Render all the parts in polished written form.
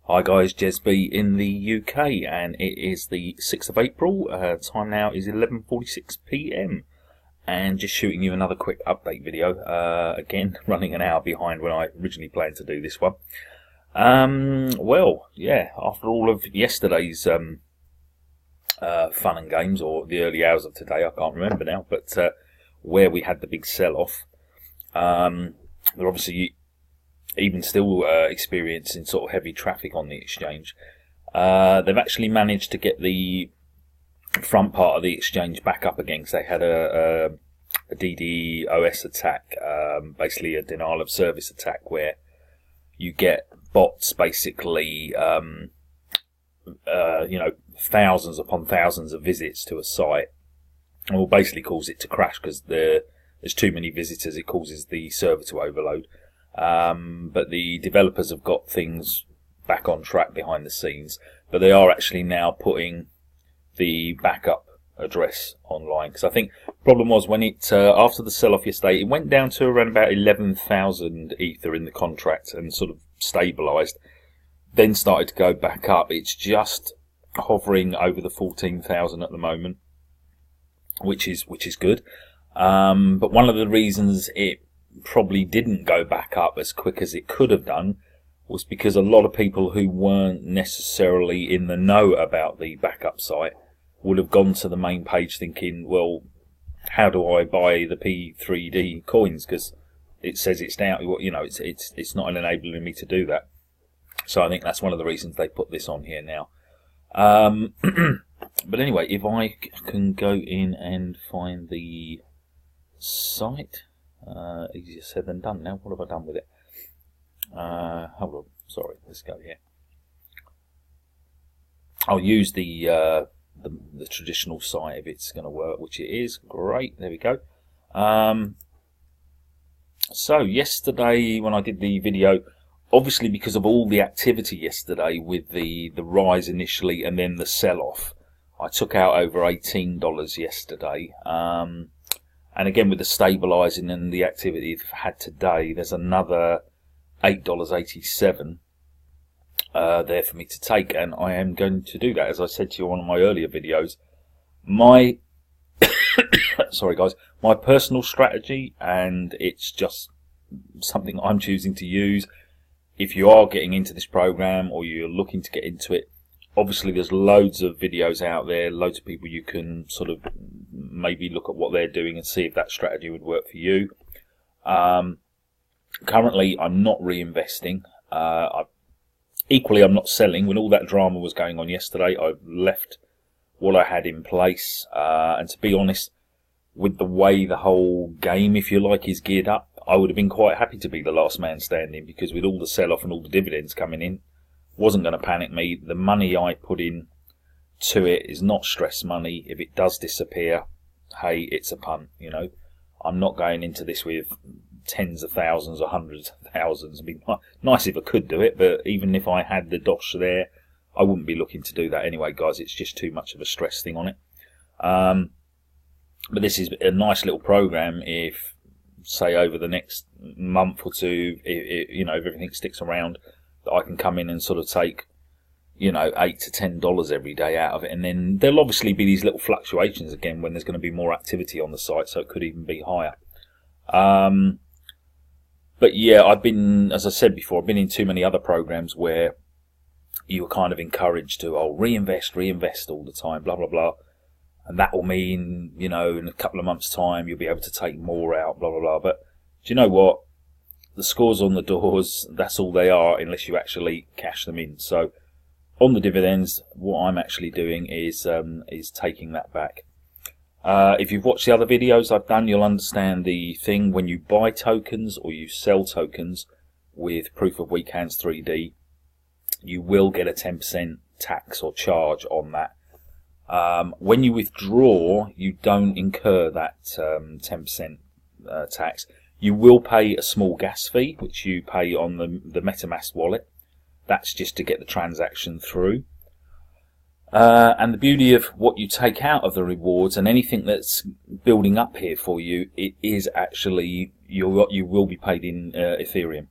Hi guys, Jez B in the UK, and it is the 6th of April. Time now is 11:46 PM, and just shooting you another quick update video. Again, running an hour behind when I originally planned to do this one. Well, yeah, after all of yesterday's fun and games, or the early hours of today, I can't remember now, but where we had the big sell-off, they're obviously even still experiencing sort of heavy traffic on the exchange. They've actually managed to get the front part of the exchange back up again, because they had a DDoS attack, basically a denial of service attack, where you get bots basically, thousands upon thousands of visits to a site, and will basically cause it to crash because there's too many visitors. It causes the server to overload. But the developers have got things back on track behind the scenes, but they are actually now putting the backup address online, because I think the problem was when it after the sell-off yesterday, it went down to around about 11,000 ether in the contract and sort of stabilised, then started to go back up. It's just hovering over the 14,000 at the moment, which is good. But one of the reasons it probably didn't go back up as quick as it could have done was because a lot of people who weren't necessarily in the know about the backup site would have gone to the main page thinking, well, how do I buy the P3D coins, because it says it's down, it's not enabling me to do that. So I think that's one of the reasons they put this on here now. But anyway, if I can go in and find the site. Easier said than done now. What have I done with it? Hold on. Sorry. Let's go here. I'll use the traditional site if it's going to work, which it is. Great. There we go. So yesterday when I did the video, obviously because of all the activity yesterday with the rise initially and then the sell-off, I took out over $18 yesterday. And again, with the stabilising and the activity we've had today, there's another $8.87 there for me to take, and I am going to do that. As I said to you on one of my earlier videos, my sorry guys, my personal strategy, and it's just something I'm choosing to use. If you are getting into this program or you're looking to get into it, obviously there's loads of videos out there, loads of people you can sort of maybe look at what they're doing and see if that strategy would work for you. Currently I'm not reinvesting. Equally I'm not selling. When all that drama was going on yesterday, I've left what I had in place. And to be honest, with the way the whole game, if you like, is geared up, I would have been quite happy to be the last man standing, because with all the sell-off and all the dividends coming in, wasn't going to panic me. The money I put in to it is not stress money. If it does disappear, hey, it's a punt, I'm not going into this with tens of thousands or hundreds of thousands. It'd be nice if I could do it, but even if I had the dosh there, I wouldn't be looking to do that anyway, guys. It's just too much of a stress thing on it. But this is a nice little program if, say, over the next month or two, if everything sticks around, that I can come in and sort of take, $8 to $10 every day out of it, and then there'll obviously be these little fluctuations again when there's going to be more activity on the site, so it could even be higher. But yeah, I've been, as I said before, I've been in too many other programs where you were kind of encouraged to reinvest all the time, blah blah blah, and that will mean in a couple of months' time you'll be able to take more out, blah blah blah. But do you know what? The scores on the doors, that's all they are unless you actually cash them in. So on the dividends, what I'm actually doing is taking that back. If you've watched the other videos I've done, you'll understand the thing. When you buy tokens or you sell tokens with proof of weak hands 3D, you will get a 10% tax or charge on that. When you withdraw, you don't incur that 10% tax. You will pay a small gas fee, which you pay on the MetaMask wallet. That's just to get the transaction through. And the beauty of what you take out of the rewards and anything that's building up here for you, it is actually you will be paid in Ethereum.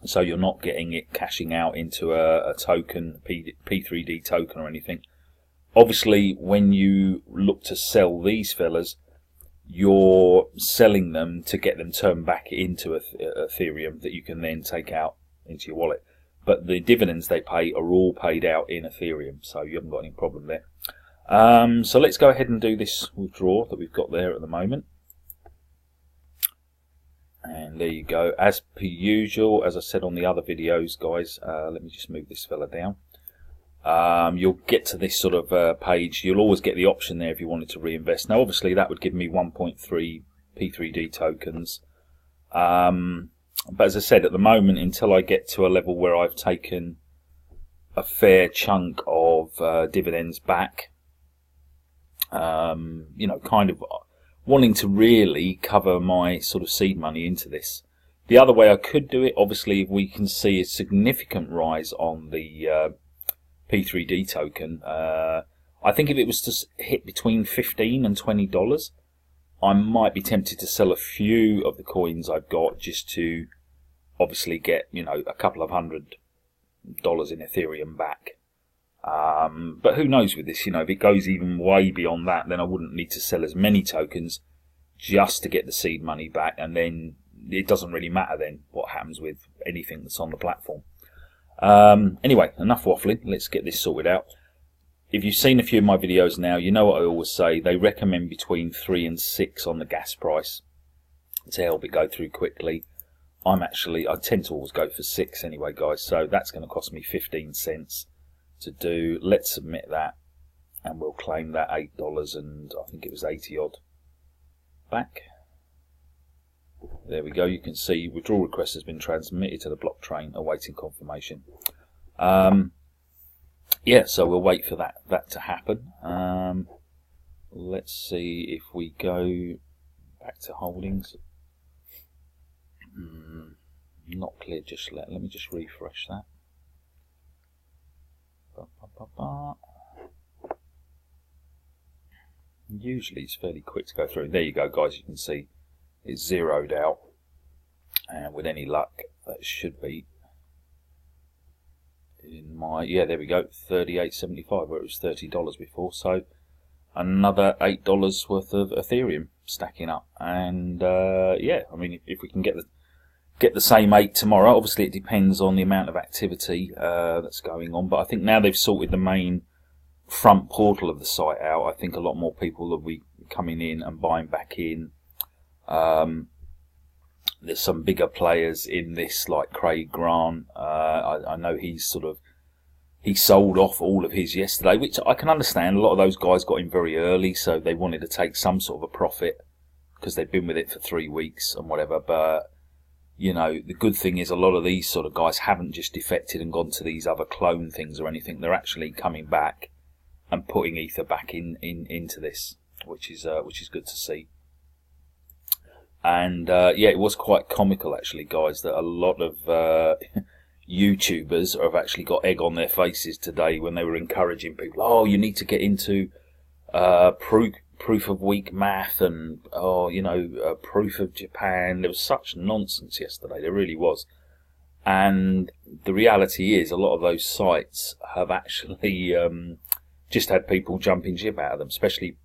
so you're not getting it cashing out into a token, P3D token or anything. Obviously, when you look to sell these fellas, you're selling them to get them turned back into Ethereum that you can then take out into your wallet. But the dividends they pay are all paid out in Ethereum, so you haven't got any problem there. So let's go ahead and do this withdrawal that we've got there at the moment. And there you go. As per usual, as I said on the other videos, guys, let me just move this fella down. You'll get to this sort of page. You'll always get the option there if you wanted to reinvest. Now, obviously, that would give me 1.3 P3D tokens. But as I said, at the moment, until I get to a level where I've taken a fair chunk of dividends back, you know, kind of wanting to really cover my sort of seed money into this. The other way I could do it, obviously, if we can see a significant rise on the P3D token, I think if it was to hit between $15 and $20, I might be tempted to sell a few of the coins I've got just to obviously get, you know, a couple of $100 in Ethereum back. But who knows with this, you know, if it goes even way beyond that, then I wouldn't need to sell as many tokens just to get the seed money back, and then it doesn't really matter then what happens with anything that's on the platform. Anyway, enough waffling, let's get this sorted out. If you've seen a few of my videos now, you know what I always say, they recommend between 3 and 6 on the gas price to help it go through quickly. I tend to always go for 6 anyway, guys, so that's going to cost me 15 cents to do. Let's submit that, and we'll claim that $8 and I think it was 80 odd back. There we go. You can see withdrawal request has been transmitted to the blockchain, awaiting confirmation. Yeah, so we'll wait for that to happen. Let's see if we go back to holdings. Not clear just yet. Let me just refresh that. Usually it's fairly quick to go through. There you go, guys. You can see it's zeroed out, and with any luck that should be in my, yeah, there we go, $38.75 where it was $30 before. So another $8 worth of Ethereum stacking up, and yeah, I mean, if we can get the same 8 tomorrow, obviously it depends on the amount of activity that's going on, but I think now they've sorted the main front portal of the site out, I think a lot more people will be coming in and buying back in. There's some bigger players in this, like Craig Grant. I know he sold off all of his yesterday, which I can understand. A lot of those guys got in very early, so they wanted to take some sort of a profit because they've been with it for 3 weeks and whatever. But you know, the good thing is a lot of these sort of guys haven't just defected and gone to these other clone things or anything. They're actually coming back and putting Ether back into this, which is good to see. And yeah, it was quite comical actually, guys, that a lot of YouTubers have actually got egg on their faces today when they were encouraging people. Oh, you need to get into proof of weak math, and proof of Japan. There was such nonsense yesterday. There really was. And the reality is, a lot of those sites have actually just had people jumping ship out of them, especially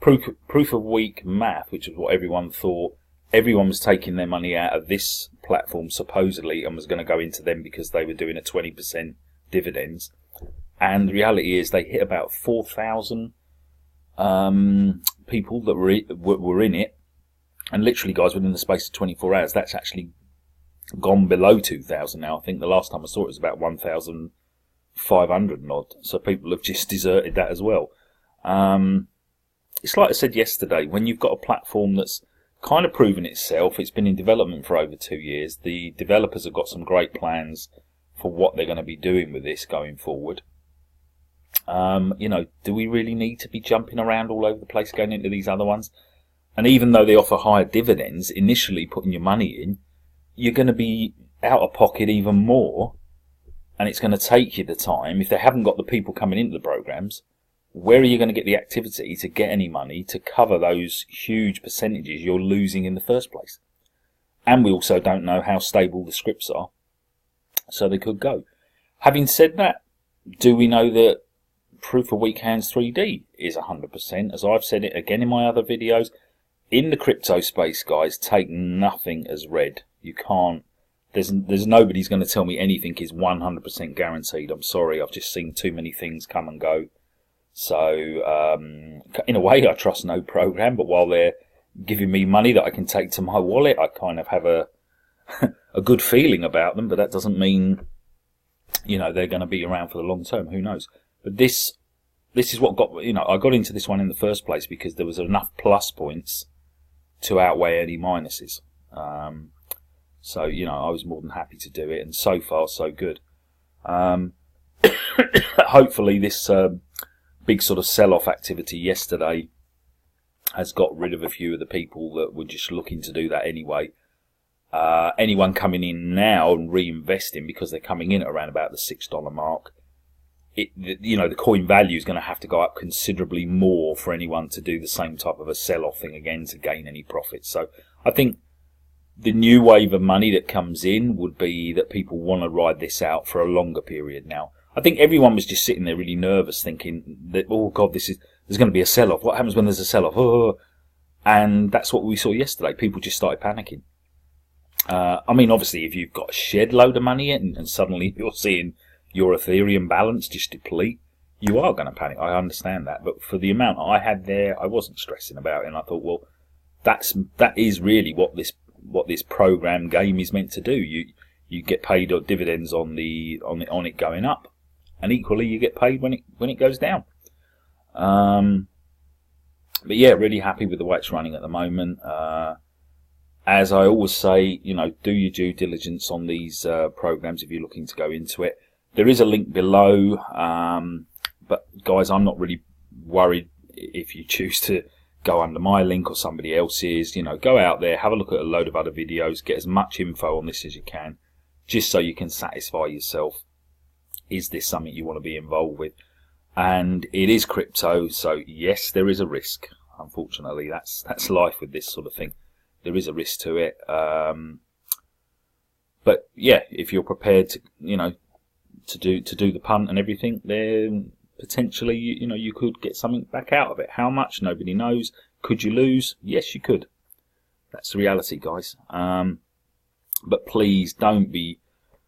proof of weak math, which is what everyone thought. Everyone was taking their money out of this platform supposedly and was going to go into them because they were doing a 20% dividends. And the reality is they hit about 4,000 people that were in it. And literally, guys, within the space of 24 hours, that's actually gone below 2,000 now. I think the last time I saw it was about 1,500 and odd. So people have just deserted that as well. It's like I said yesterday, when you've got a platform that's kind of proven itself, it's been in development for over 2 years, the developers have got some great plans for what they're going to be doing with this going forward. You know, do we really need to be jumping around all over the place going into these other ones? And even though they offer higher dividends, initially putting your money in, you're going to be out of pocket even more, and it's going to take you the time. If they haven't got the people coming into the programs, where are you going to get the activity to get any money to cover those huge percentages you're losing in the first place? And we also don't know how stable the scripts are. So they could go. Having said that, do we know that proof of weak hands 3D is 100%? As I've said it again in my other videos, in the crypto space, guys, take nothing as read. You can't. There's nobody's going to tell me anything is 100% guaranteed. I'm sorry, I've just seen too many things come and go. So, in a way, I trust no program. But while they're giving me money that I can take to my wallet, I kind of have a a good feeling about them. But that doesn't mean, you know, they're going to be around for the long term. Who knows? But this is what got, you know, I got into this one in the first place because there was enough plus points to outweigh any minuses. So, you know, I was more than happy to do it, and so far so good. Hopefully this big sort of sell-off activity yesterday has got rid of a few of the people that were just looking to do that anyway. Anyone coming in now and reinvesting, because they're coming in at around about the $6 mark, you know, the coin value is going to have to go up considerably more for anyone to do the same type of a sell-off thing again to gain any profits. So I think the new wave of money that comes in would be that people want to ride this out for a longer period now. I think everyone was just sitting there really nervous, thinking that, oh God, there's going to be a sell-off. What happens when there's a sell-off? Oh. And that's what we saw yesterday. People just started panicking. I mean, obviously, if you've got a shed load of money in and suddenly you're seeing your Ethereum balance just deplete, you are going to panic. I understand that. But for the amount I had there, I wasn't stressing about it. And I thought, well, that is really what this program game is meant to do. You get paid dividends on it going up, and equally you get paid when it goes down. But yeah, really happy with the way it's running at the moment. As I always say, you know, do your due diligence on these programs if you're looking to go into it. There is a link below, but guys, I'm not really worried if you choose to go under my link or somebody else's. You know, go out there, have a look at a load of other videos, get as much info on this as you can, just so you can satisfy yourself. Is this something you want to be involved with? And it is crypto, so yes, there is a risk. Unfortunately, that's life with this sort of thing. There is a risk to it. But yeah, if you're prepared to, you know, to do the punt and everything, then potentially, you know, you could get something back out of it. How much? Nobody knows. Could you lose? Yes, you could. That's the reality, guys. But please don't be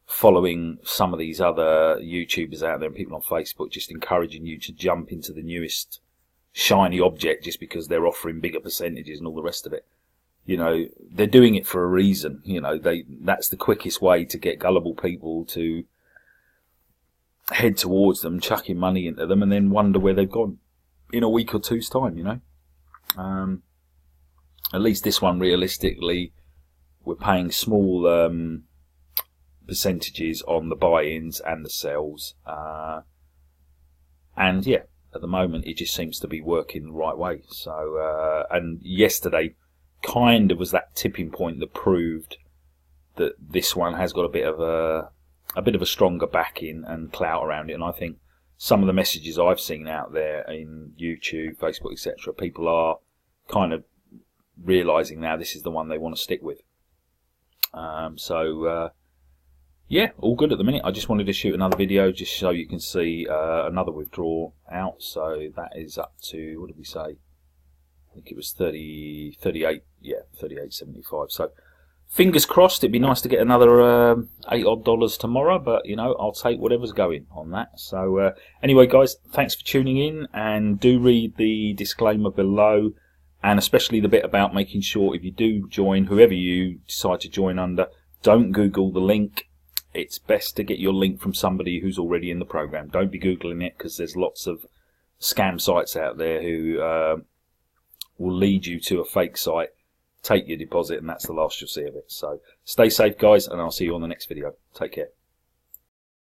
following some of these other YouTubers out there and people on Facebook just encouraging you to jump into the newest shiny object just because they're offering bigger percentages and all the rest of it. You know, they're doing it for a reason. You know, that's the quickest way to get gullible people to head towards them, chucking money into them, and then wonder where they've gone in a week or two's time, you know. At least this one, realistically, we're paying small percentages on the buy-ins and the sells. And yeah, at the moment, it just seems to be working the right way. So, and yesterday kind of was that tipping point that proved that this one has got a bit of a stronger backing and clout around it. And I think some of the messages I've seen out there in YouTube, Facebook, etc., people are kind of realising now this is the one they want to stick with. Yeah, all good at the minute. I just wanted to shoot another video just so you can see another withdrawal out. So that is up to, what did we say? I think it was 38, yeah, 38.75. So fingers crossed. It'd be nice to get another $8 odd tomorrow, but you know, I'll take whatever's going on that. So anyway, guys, thanks for tuning in, and do read the disclaimer below, and especially the bit about making sure if you do join, whoever you decide to join under, don't Google the link. It's best to get your link from somebody who's already in the program. Don't be Googling it, because there's lots of scam sites out there who will lead you to a fake site, take your deposit, and that's the last you'll see of it. So stay safe, guys, and I'll see you on the next video. Take care.